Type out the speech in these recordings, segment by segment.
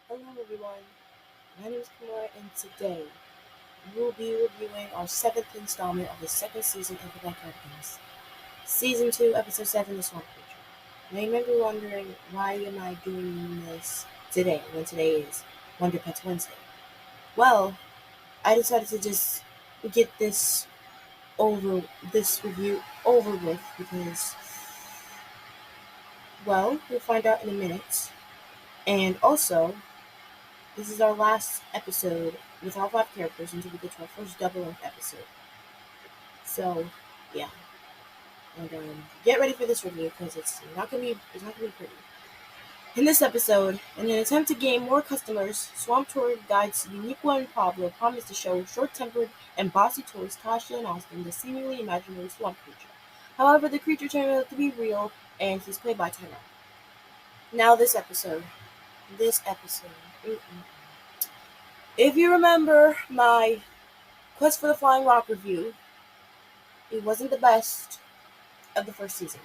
Hello everyone, my name is Kimura and today we will be reviewing our seventh installment of the second season of the Backyardigans. Season 2, Episode 7, The Swamp Creature. Now you may be wondering, why am I doing this today, when today is Wonder Pets Wednesday? Well, I decided to just get this review over with because, well, we'll find out in a minute. And also, this is our last episode with all 5 characters until we get to our first double-length episode. So, yeah, and get ready for this review because it's not gonna be pretty. In this episode, in an attempt to gain more customers, Swamp Tour guides Uniqua and Pablo promise to show short-tempered and bossy tourists Tasha and Austin the seemingly imaginary swamp creature. However, the creature turned out to be real, and he's played by Tyrone. Now, this episode. Mm-mm. If you remember my Quest for the Flying Rock review, it wasn't the best of the first season.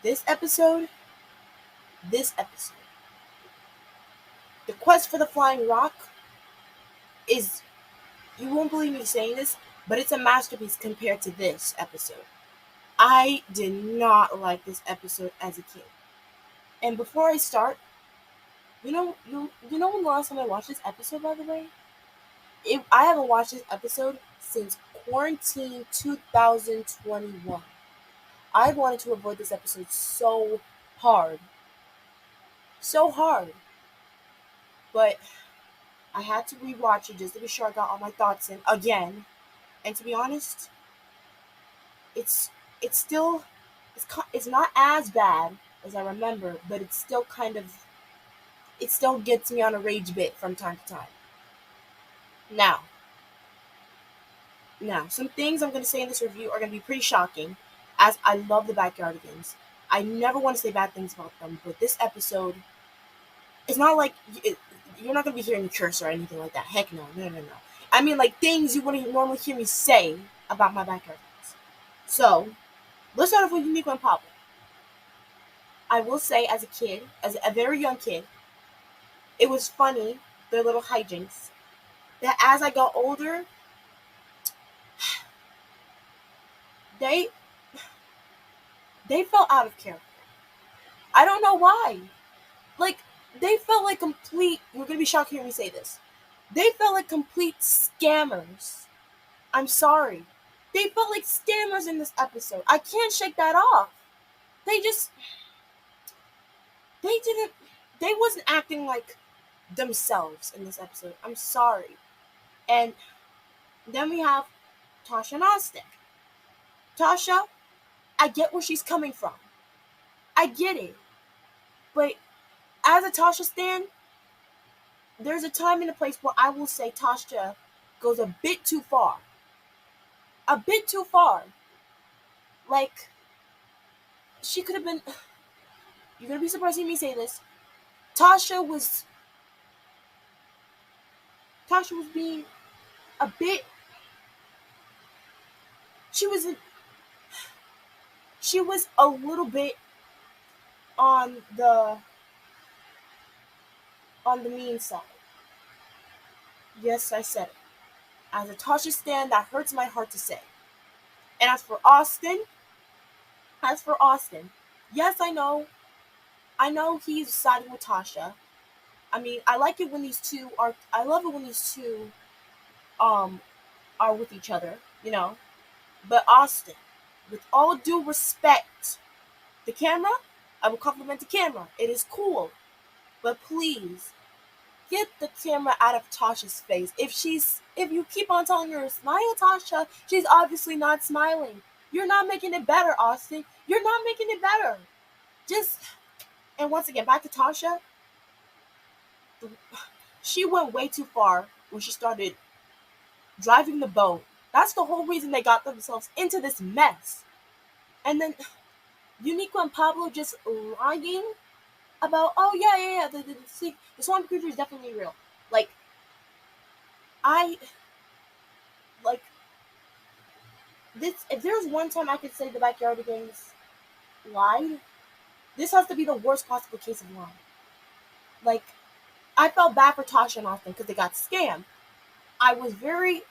This episode, this episode, the Quest for the Flying Rock is, you won't believe me saying this, but it's a masterpiece compared to this episode. I did not like this episode as a kid. And before I start, you know when the last time I watched this episode, by the way? I haven't watched this episode since quarantine 2021. I wanted to avoid this episode so hard. So hard. But I had to rewatch it just to be sure I got all my thoughts in again. And to be honest, it's it's still it's not as bad as I remember, but it's still it still gets me on a rage bit from time to time. Now, some things I'm going to say in this review are going to be pretty shocking, as I love the Backyardigans. I never want to say bad things about them, but this episode, it's not like you're not going to be hearing curse or anything like that. Heck no, no, no, no. I mean, like things you wouldn't normally hear me say about my Backyardigans. So, let's start off with Uniqua and Pablo. I will say, as a kid, as a very young kid, it was funny, their little hijinks. That as I got older, they they felt out of character. I don't know why. Like, they felt like complete. You're gonna be shocked hearing me say this. They felt like complete scammers. I'm sorry. They felt like scammers in this episode. I can't shake that off. They just they didn't they wasn't acting like themselves in this episode. I'm sorry. And then we have Tasha and Austin. Tasha, I get where she's coming from. I get it. But as a Tasha stan, there's a time and a place where I will say Tasha goes a bit too far. A bit too far. Like, she could have been. You're gonna be surprised to hear me say this. Tasha was. Tasha was being a bit. She was. She was a little bit on the mean side. Yes, I said it. As a Tasha stan, that hurts my heart to say. And as for Austin, yes, I know he's siding with Tasha. I mean, I like it when these two are. I love it when these two um are with each other, you know. But Austin, with all due respect, the camera, I will compliment the camera. It is cool, but please get the camera out of Tasha's face. If you keep on telling her smile, Tasha, she's obviously not smiling. You're not making it better, Austin. You're not making it better. Just and once again, back to Tasha. She went way too far when she started driving the boat. That's the whole reason they got themselves into this mess. And then Uniqua and Pablo just lying about, oh yeah, the swamp creature is definitely real. Like, I like this. If there's one time I could say the Backyardigans lied, this has to be the worst possible case of lying. Like, I felt bad for Tasha and Austin because they got scammed. I was very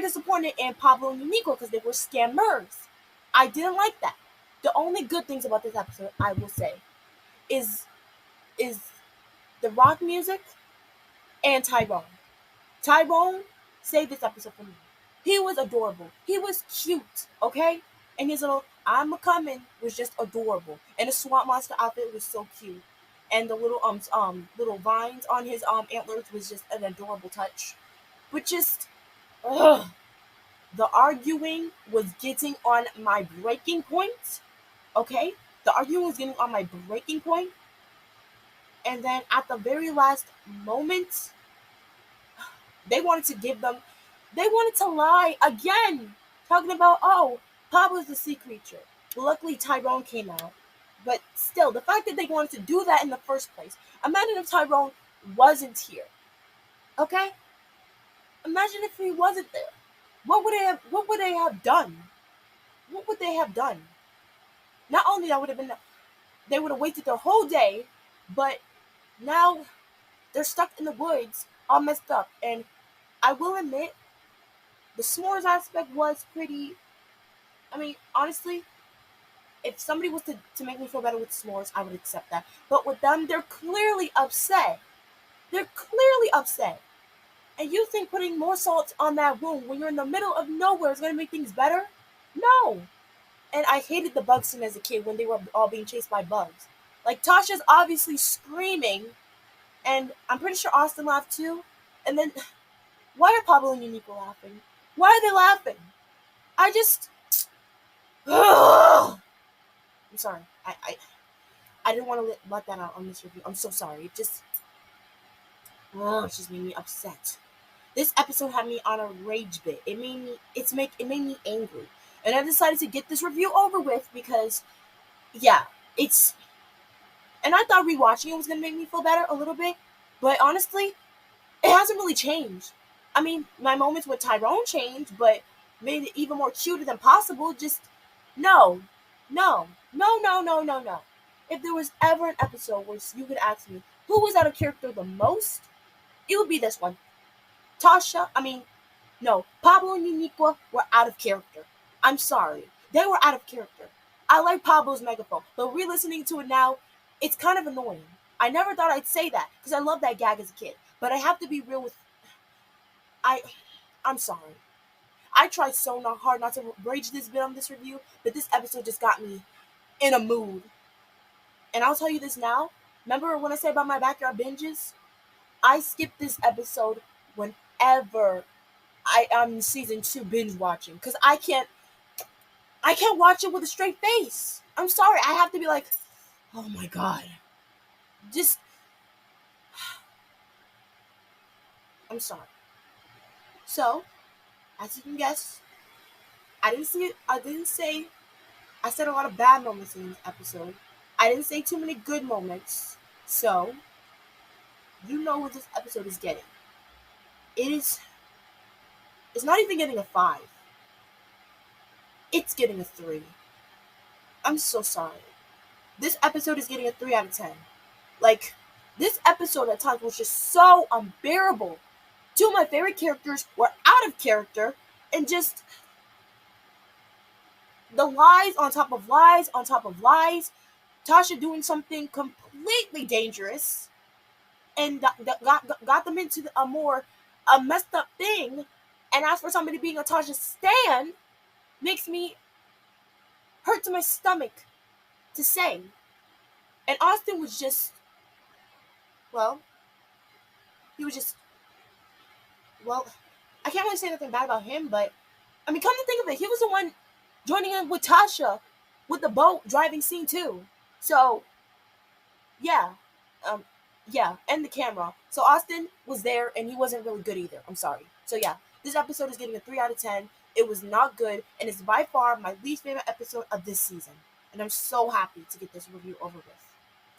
disappointed in Pablo and Unico because they were scammers. I didn't like that. The only good things about this episode, I will say, is is the rock music and Tyrone. Tyrone saved this episode for me. He was adorable. He was cute, okay? And his little "I'm a coming" was just adorable. And the swamp monster outfit was so cute. And the little vines on his antlers was just an adorable touch. But just ugh, the arguing was getting on my breaking point. Okay? The arguing was getting on my breaking point. And then at the very last moment, they wanted to give them, they wanted to lie again, talking about, oh, Pablo's the sea creature. Luckily, Tyrone came out. But still, the fact that they wanted to do that in the first place, imagine if Tyrone wasn't here. Okay? Imagine if he wasn't there. What would they have done? What would they have done? Not only that would have been, they would have wasted their whole day, but now they're stuck in the woods, all messed up. And I will admit, the s'mores aspect was pretty. I mean, honestly, if somebody was to make me feel better with s'mores, I would accept that. But with them, they're clearly upset. They're clearly upset. And you think putting more salt on that wound when you're in the middle of nowhere is going to make things better? No. And I hated the bug scene as a kid when they were all being chased by bugs. Like, Tasha's obviously screaming, and I'm pretty sure Austin laughed too. And then, why are Pablo and Unico laughing? Why are they laughing? I just. Ugh. I'm sorry. I didn't want to let that out on this review. I'm so sorry. It just made me upset. This episode had me on a rage bit. It made me angry. And I decided to get this review over with because, yeah, it's. And I thought rewatching it was going to make me feel better a little bit. But honestly, it hasn't really changed. I mean, my moments with Tyrone changed, but made it even more cuter than possible. Just, no, no, no, no, no, no, no. If there was ever an episode where you could ask me who was out of character the most, it would be this one. No, Pablo and Uniqua were out of character. I'm sorry. They were out of character. I like Pablo's megaphone, but re-listening to it now, it's kind of annoying. I never thought I'd say that because I loved that gag as a kid. But I have to be real with. I, I'm sorry. I tried so hard not to rage this bit on this review, but this episode just got me in a mood. And I'll tell you this now. Remember when I said about my backyard binges? I skipped this episode whenever I am season 2 binge watching because I can't watch it with a straight face. I'm sorry. I have to be like, oh my god. Just I'm sorry. So, as you can guess, I said a lot of bad moments in this episode. I didn't say too many good moments. So, you know what this episode is getting. It's not even getting a 5. It's getting a 3. I'm so sorry. This episode is getting a 3 out of 10. Like, this episode at times was just so unbearable. Two of my favorite characters were out of character, and just the lies on top of lies on top of lies. Tasha doing something completely dangerous and got them into a messed up thing. And as for somebody being a Tasha stan, makes me hurt to my stomach to say. And Austin was just, well, he was just, well, I can't really say nothing bad about him, but I mean, come to think of it, he was the one joining in with Tasha with the boat driving scene too. So, yeah, and the camera. So Austin was there, and he wasn't really good either. I'm sorry. So yeah, this episode is getting a 3 out of 10. It was not good, and it's by far my least favorite episode of this season. And I'm so happy to get this review over with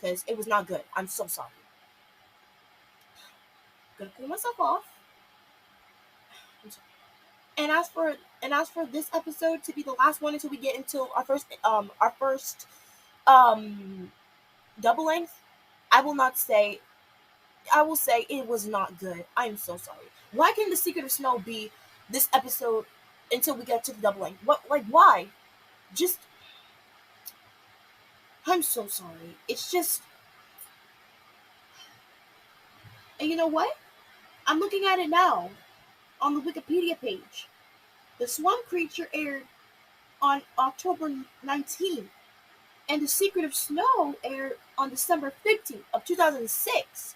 because it was not good. I'm so sorry. Gonna cool myself off. And as for this episode to be the last one until we get into our first um double length, I will not say I will say it was not good. I'm so sorry. Why can the Secret of Snow be this episode until we get to the doubling? What, like, why? Just, I'm so sorry. It's just, and you know what? I'm looking at it now on the Wikipedia page. The Swamp Creature aired on October 19th, and The Secret of Snow aired on December 15th of 2006.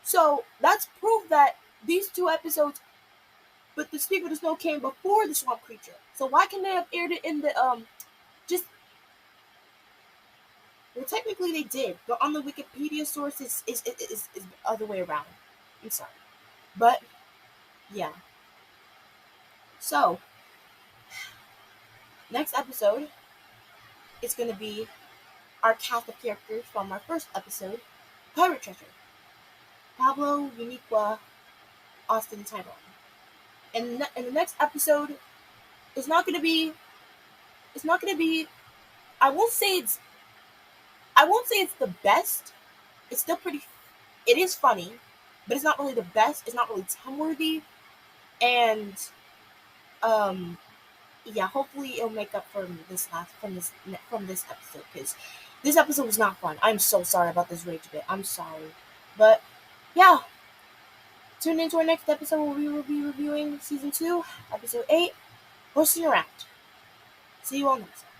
So that's proof that these two episodes, but The Secret of Snow came before The Swamp Creature. So why can they have aired it in the just well, technically they did, but on the Wikipedia source is the other way around. I'm sorry, but yeah. So next episode is gonna be our cast of characters from our first episode, Pirate Treasure. Pablo, Uniqua, Austin, Tyrone. And the next episode is not gonna be. It's not gonna be. I won't say it's. I won't say it's the best. It's still pretty. It is funny, but it's not really the best. It's not really time worthy, and um, yeah. Hopefully, it'll make up for from this episode because this episode was not fun. I'm so sorry about this rage bit. I'm sorry, but yeah. Tune into our next episode where we will be reviewing season 2, episode 8. We'll see you around. See you all next time.